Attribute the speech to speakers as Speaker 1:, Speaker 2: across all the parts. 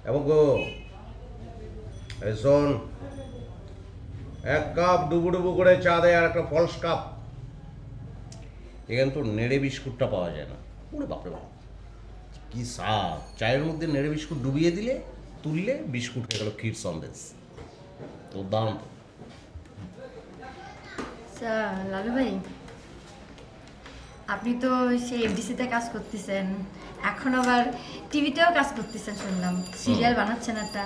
Speaker 1: এবং গো এই শোন, 1 কাপ ডুবু ডুবু করে চা দেয় আর একটা ফলস কাপ। এখানে তো নেড়ে বিস্কুটটা পাওয়া যায় না। ওরে বাপরে বাপ, কি স্বাদ! চায়ের মধ্যে নেড়ে বিস্কুট ডুবিয়ে দিলে, তুললে বিস্কুট হয়ে গেল ক্ষীর সন্দেশ। তো দাম
Speaker 2: লালু ভাই, আপনি তো সেই এফডিসিতে কাজ করতেছেন, এখন আবার টিভিতেও কাজ করতেছেন শুনলাম, সিরিয়াল বানাচ্ছেন একটা।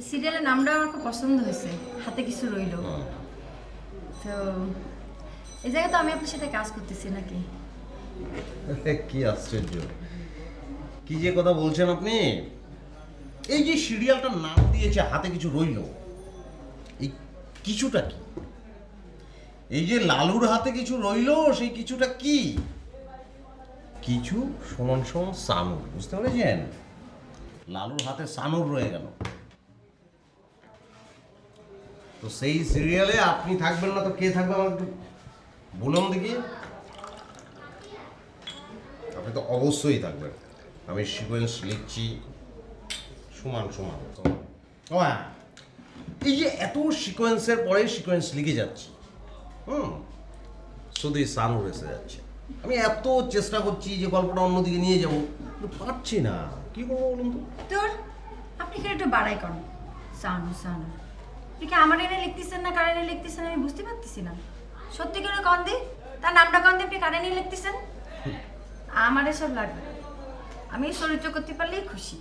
Speaker 2: সিরিয়ালের নামটা আমার খুব পছন্দ হয়েছে, হাতে কিছু রইল। তো এই জায়গায় তো আমি আপনার সাথে কাজ করতেছি নাকি?
Speaker 1: কি আশ্চর্য, কি যে কথা বলছেন আপনি! এই যে সিরিয়ালটার নাম দিয়েছে হাতে কিছু রইল, এই কিছুটা কি? এই যে লালুর হাতে কিছু রইল, সেই কিছুটা কি? কিছু সমান সমান সানুর, বুঝতে পেরেছেন? লালুর হাতে সানুর রয়ে গেল। তো সেই সিরিয়ালে আপনি থাকবেন না তো কে থাকবে আমার একটু বলুন দেখি। আপনি তো অবশ্যই থাকবেন। আমি সিকোয়েন্স লিখছি সমান সমান। ও হ্যাঁ, এই যে এত সিকোয়েন্সের পরে সিকোয়েন্স লিখে যাচ্ছি, শুধু সানুর এসে যাচ্ছে। আমি এত চেষ্টা করছি যে গল্পটা অন্যদিকে নিয়ে যাবো, কিন্তু পারছি না। কি করবো বলুন তো?
Speaker 2: তোর আপনি কি একটু বাড়াই করেন, সানু সানু। আপনি কি আমার এনে লিখতেছেন না কার এনে লিখতেছেন আমি বুঝতে পারতেছি না। সত্যি করে কন দি, তার নামটা কন দি, আপনি কার এনে লিখতেছেন? আমার এসব লাগবে না, আমি চরিত্র করতে পারলেই খুশি।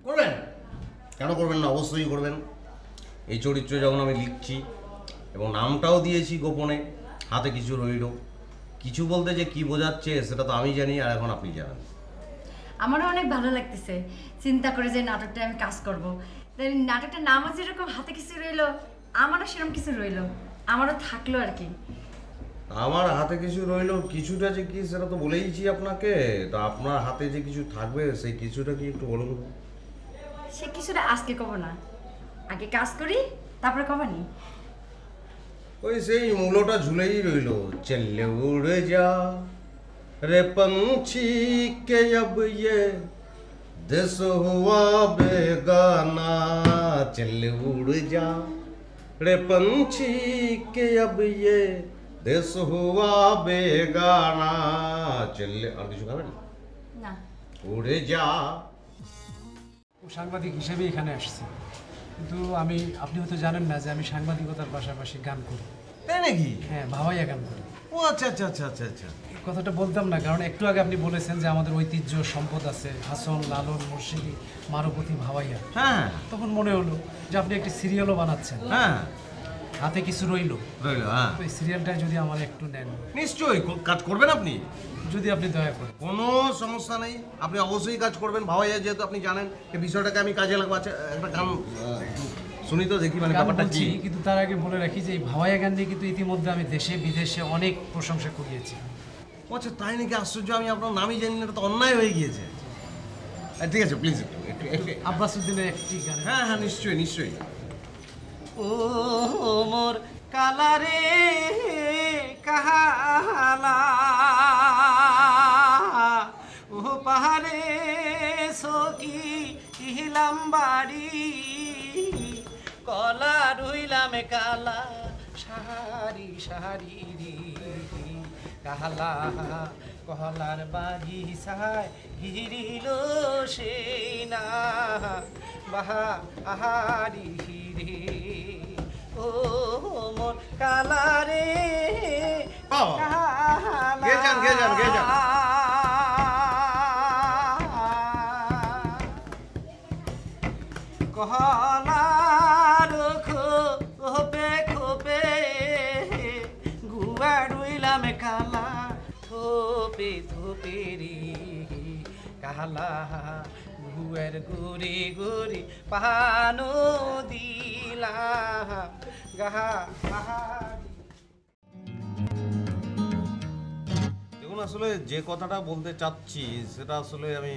Speaker 1: করবেন কেন করবেন না? অবশ্যই করবেন। এই চরিত্র যখন আমি লিখছি এবং নামটাও দিয়েছি গোপনে, হাতে কিছু রইল, কিছু বলতে যে কি বোঝাচ্ছে সেটা তো আমি জানি, আর এখন আপনি জানেন।
Speaker 2: আমারও অনেক ভালো লাগতেছে চিন্তা করে যে নাটকটা আমি কাজ করব। নাটকটার নামও যেরকম হাতে কিছু রইলো, আমারও সেরকম কিছু রইলো, আমারও থাকলো আর কি।
Speaker 1: আমার হাতে কিছু রইল, কিছুটা যে কি সেটা তো বলেইছি আপনাকে। তা আপনার হাতে যে কিছু থাকবে সেই কিছুটা কি একটু বলুন।
Speaker 2: সে কিছুটা আজকে কব না, আগে কাজ করি তারপরে কবানি।
Speaker 1: ওই সেই মূলটা ঝুলেই রইল। চলে উড়ে যা রে पंछी के अब ये देश हुआ बेगाना, चले उड़ जा रे पंछी के अब ये देश हुआ बेगाना, चले। আর কিছু খাবেন
Speaker 2: না?
Speaker 1: উড়ে যা।
Speaker 3: সাংবাদিক হিসেবে এখানে আসছি, কিন্তু আপনি হয়তো জানেন না যে আমি সাংবাদিকতার পাশাপাশি গান করি।
Speaker 1: তাই নাকি?
Speaker 3: হ্যাঁ, ভাওয়াইয়া গান করি।
Speaker 1: ও আচ্ছা আচ্ছা আচ্ছা আচ্ছা আচ্ছা।
Speaker 3: এই কথাটা বলতাম না, কারণ একটু আগে আপনি বলেছেন যে আমাদের ঐতিহ্য সম্পদ আছে, হাসন, লালন, মুর্শিদি, মারুপতি, ভাওয়াইয়া।
Speaker 1: হ্যাঁ,
Speaker 3: তখন মনে হলো যে আপনি একটি সিরিয়ালও বানাচ্ছেন,
Speaker 1: হ্যাঁ
Speaker 3: হাতে কিছু রইল।
Speaker 1: হ্যাঁ,
Speaker 3: তো এই সিরিয়ালটা যদি আমার একটু নেন।
Speaker 1: নিশ্চয়ই কাজ করবেন আপনি,
Speaker 3: যদি আপনি দয়া করেন।
Speaker 1: কোনো সমস্যা নেই, আপনি অবশ্যই কাজ করবেন। ভাওয়াইয়া যেহেতু আপনি জানেন, এই বিষয়টাকে আমি কাজে লাগবো। আচ্ছা, একটা গান শুনি তো দেখি, মানে ব্যাপারটা কি।
Speaker 3: কিন্তু তার আগে বলে রাখি যে এই ভাওয়াইয়া গান নিয়ে কিন্তু ইতিমধ্যে আমি দেশে বিদেশে অনেক প্রশংসা কুড়িয়েছি।
Speaker 1: আচ্ছা তাই নাকি? আশ্চর্য, আমি আপনার নামই জানি না, এটা তো অন্যায় হয়ে গিয়েছে। ঠিক আছে, প্লিজ একটু একটু
Speaker 3: আব্বাসুদ্দিনের একটি গান।
Speaker 1: হ্যাঁ হ্যাঁ, নিশ্চয়ই নিশ্চয়ই।
Speaker 3: ও মোর কালারে কাহালা, ও পাহাড়ে সকি ইহিলাম বাড়ি, কলা রইলাম কালা সাহারি সাহারি কাহালা, কহলার বাড়ি সাহায় হিরিল সে না বাহা আহারি রে, ও মোর কালারে
Speaker 1: গে যান গে যান গে যান।
Speaker 3: কহলার খোপে খোপে গুয়া রইলাম কালা, থোপে থোপে রে কালা, গুয়ের গুরি গুরি পাহানো দিলাম গাহা।
Speaker 1: দেখুন, আসলে যে কথাটা বলতে চাচ্ছি সেটা আসলে আমি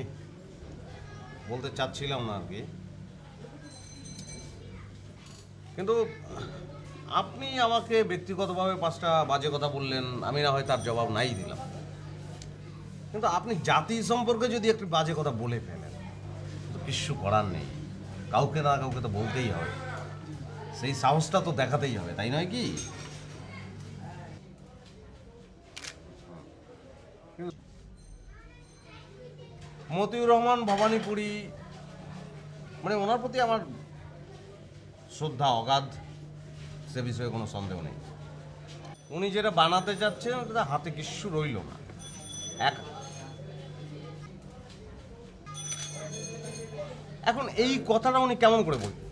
Speaker 1: বলতে চাচ্ছিলাম না আর কি, কিন্তু আপনি আমাকে ব্যক্তিগতভাবে 5টা বাজে কথা বললেন, আমি না হয় তার জবাব নাই দিলাম। কিন্তু আপনি জাতি সম্পর্কে যদি একটু বাজে কথা বলে ফেলেন তো কিছু করার নেই, কাউকে না কাউকে তো বলতেই হবে, সেই সাহসটা তো দেখাতেই হবে, তাই নয় কি? মতিউর রহমান ভবানীপুরী মানে ওনার প্রতি আমার শ্রদ্ধা অগাধ, সে বিষয়ে কোনো সন্দেহ নেই। উনি যেটা বানাতে চাচ্ছেন ওটা হাতে কিছু রইল না। এখন এই কথাটা উনি কেমন করে বলছেন,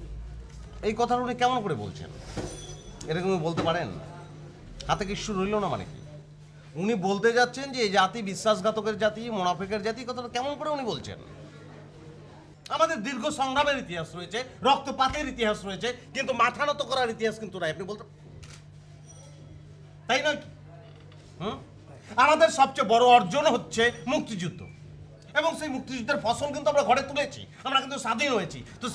Speaker 1: এই কথাটা উনি কেমন করে বলছেন, এটা তুমি বলতে পারেন? হাতে কিছু রইল না মানে কি? উনি বলতে যাচ্ছেন যে এই জাতি বিশ্বাসঘাতকের জাতি, মোনাফেকের জাতি, কথাটা কেমন করে উনি বলছেন? আমাদের দীর্ঘ সংগ্রামের ইতিহাস রয়েছে, রক্তপাতের ইতিহাস রয়েছে, কিন্তু মাথা নত করার ইতিহাস কিন্তু নাই। আপনি বলতে, তাই নয় কি? আমাদের সবচেয়ে বড় অর্জন হচ্ছে মুক্তিযুদ্ধ, এবং সেই মুক্তিযুদ্ধের ফসল কিন্তু আমরা ঘরে তুলেছি, আমরা কিন্তু স্বাধীন হয়েছি। তো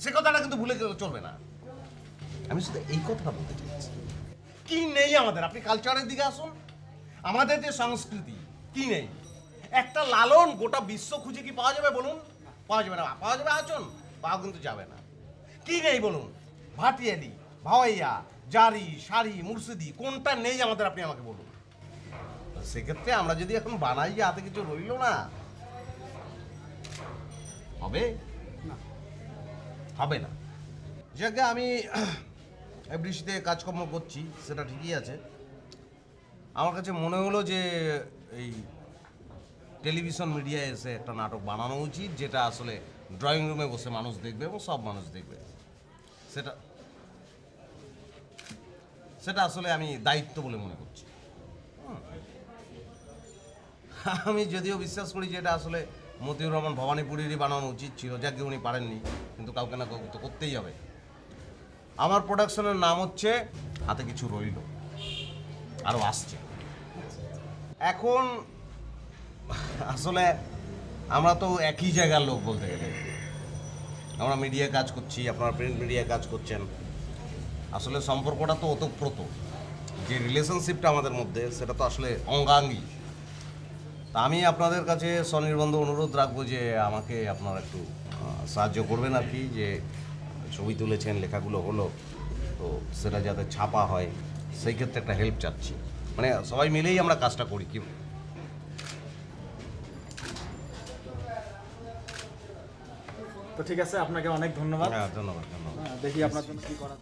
Speaker 1: সে কথাটা কিন্তু ভুলে গেলে চলবে না। আমি শুধু এই কথাটা বলতে চাইছি, কি নেই আমাদের? আপনি কালচারের দিকে আসুন, আমাদের যে সংস্কৃতি কি নেই? একটা লালন গোটা বিশ্ব খুঁজে কি পাওয়া যাবে বলুন? পাওয়া যাবে না। পাওয়া যাবে আচরণ, পাওয়া কিন্তু যাবে না। কি নেই বলুন? ভাটিয়ালি, ভাওয়াইয়া, জারি, শাড়ি, মুর্শিদি, কোনটা নেই আমাদের? আপনি আমাকে বলুন। সেক্ষেত্রে আমরা যদি এখন বানাই যে হাতে কিছু রইল না, হবে হবে না। যাকে আমি এফডিসিতে কাজকর্ম করছি সেটা ঠিকই আছে। আমার কাছে মনে হলো যে এই টেলিভিশন মিডিয়ায় এসে একটা নাটক বানানো উচিত, যেটা আসলে ড্রয়িং রুমে বসে মানুষ দেখবে এবং সব মানুষ দেখবে। সেটা আসলে আমি দায়িত্ব বলে মনে করছি। আমি যদিও বিশ্বাস করি যে এটা আসলে মতিউর রহমান ভবানীপুরীরই বানানো উচিত ছিল, যাকে উনি পারেননি, কিন্তু কাউকে না কাউকে তো করতেই হবে। আমার প্রোডাকশনের নাম হচ্ছে হাতে কিছু রইল, আরও আসছে। এখন আসলে আমরা তো একই জায়গার লোক বলতে গেলে, আমরা মিডিয়ায় কাজ করছি, আপনারা প্রিন্ট মিডিয়ায় কাজ করছেন। আসলে সম্পর্কটা তো ওতপ্রোত, যে রিলেশনশিপটা আমাদের মধ্যে সেটা তো আসলে অঙ্গাঙ্গী। তা আমি আপনাদের কাছে স্বনির্বন্ধ অনুরোধ রাখবো যে আমাকে আপনারা একটু সাহায্য করবেন আর কি, যে ছবি তুলেছেন, লেখাগুলো হলো, তো সেটা যাতে ছাপা হয় সেই ক্ষেত্রে একটা হেল্প চাচ্ছি। মানে সবাই মিলেই আমরা কাজটা করি কি।
Speaker 4: তো ঠিক আছে, আপনাকে অনেক ধন্যবাদ।
Speaker 1: হ্যাঁ, ধন্যবাদ।
Speaker 4: দেখি আপনার জন্য কি করা